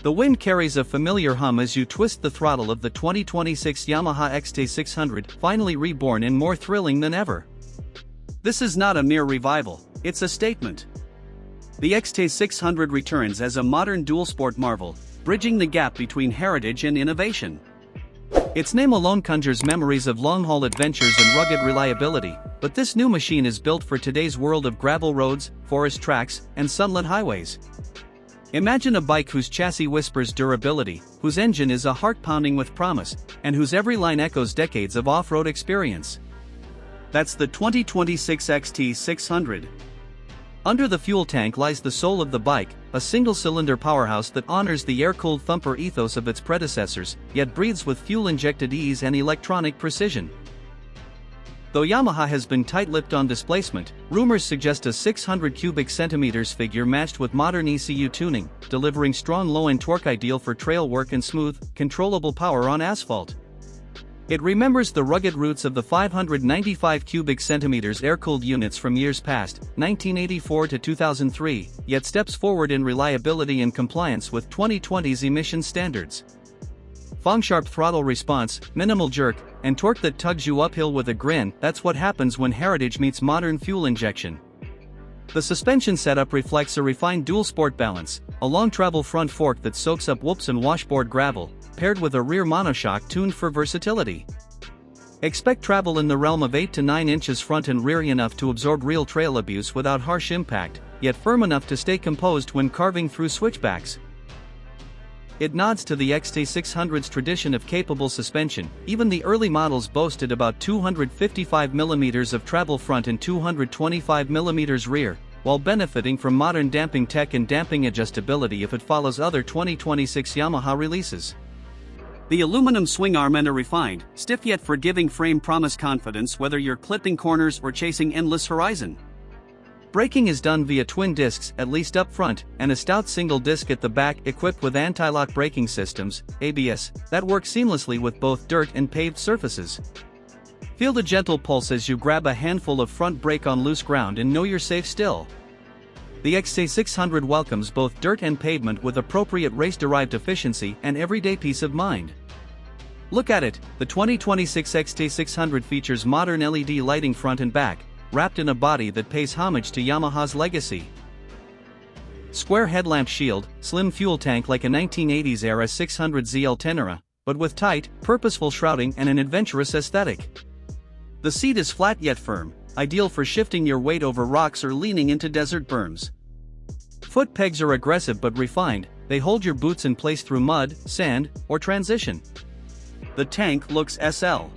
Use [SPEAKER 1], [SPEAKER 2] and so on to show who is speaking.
[SPEAKER 1] The wind carries a familiar hum as you twist the throttle of the 2026 Yamaha XT600, finally reborn and more thrilling than ever. This is not a mere revival, it's a statement. The XT600 returns as a modern dual-sport marvel, bridging the gap between heritage and innovation. Its name alone conjures memories of long-haul adventures and rugged reliability, but this new machine is built for today's world of gravel roads, forest tracks, and sunlit highways. Imagine a bike whose chassis whispers durability, whose engine is a heart pounding with promise, and whose every line echoes decades of off-road experience. That's the 2026 XT600. Under the fuel tank lies the soul of the bike, a single-cylinder powerhouse that honors the air-cooled thumper ethos of its predecessors, yet breathes with fuel-injected ease and electronic precision. Though Yamaha has been tight-lipped on displacement, rumors suggest a 600 cubic centimeters figure matched with modern ECU tuning, delivering strong low-end torque ideal for trail work and smooth, controllable power on asphalt. It remembers the rugged roots of the 595 cubic centimeters air-cooled units from years past, 1984 to 2003, yet steps forward in reliability and compliance with 2020's emission standards. Sharp throttle response, minimal jerk, and torque that tugs you uphill with a grin, that's what happens when heritage meets modern fuel injection. The suspension setup reflects a refined dual-sport balance, a long travel front fork that soaks up whoops and washboard gravel, paired with a rear monoshock tuned for versatility. Expect travel in the realm of 8 to 9 inches front and rear, enough to absorb real trail abuse without harsh impact, yet firm enough to stay composed when carving through switchbacks. It nods to the XT600's tradition of capable suspension. Even the early models boasted about 255 mm of travel front and 225 mm rear, while benefiting from modern damping tech and damping adjustability if it follows other 2026 Yamaha releases. The aluminum swing arm and a refined, stiff yet forgiving frame promise confidence whether you're clipping corners or chasing endless horizon. Braking is done via twin discs, at least up front, and a stout single disc at the back, equipped with anti-lock braking systems, ABS, that work seamlessly with both dirt and paved surfaces. Feel the gentle pulse as you grab a handful of front brake on loose ground and know you're safe still. The XT600 welcomes both dirt and pavement with appropriate race-derived efficiency and everyday peace of mind. Look at it, the 2026 XT600 features modern LED lighting front and back, wrapped in a body that pays homage to Yamaha's legacy. Square headlamp shield, slim fuel tank like a 1980s-era 600ZL Tenera, but with tight, purposeful shrouding and an adventurous aesthetic. The seat is flat yet firm, ideal for shifting your weight over rocks or leaning into desert berms. Foot pegs are aggressive but refined, they hold your boots in place through mud, sand, or transition. The tank looks SL.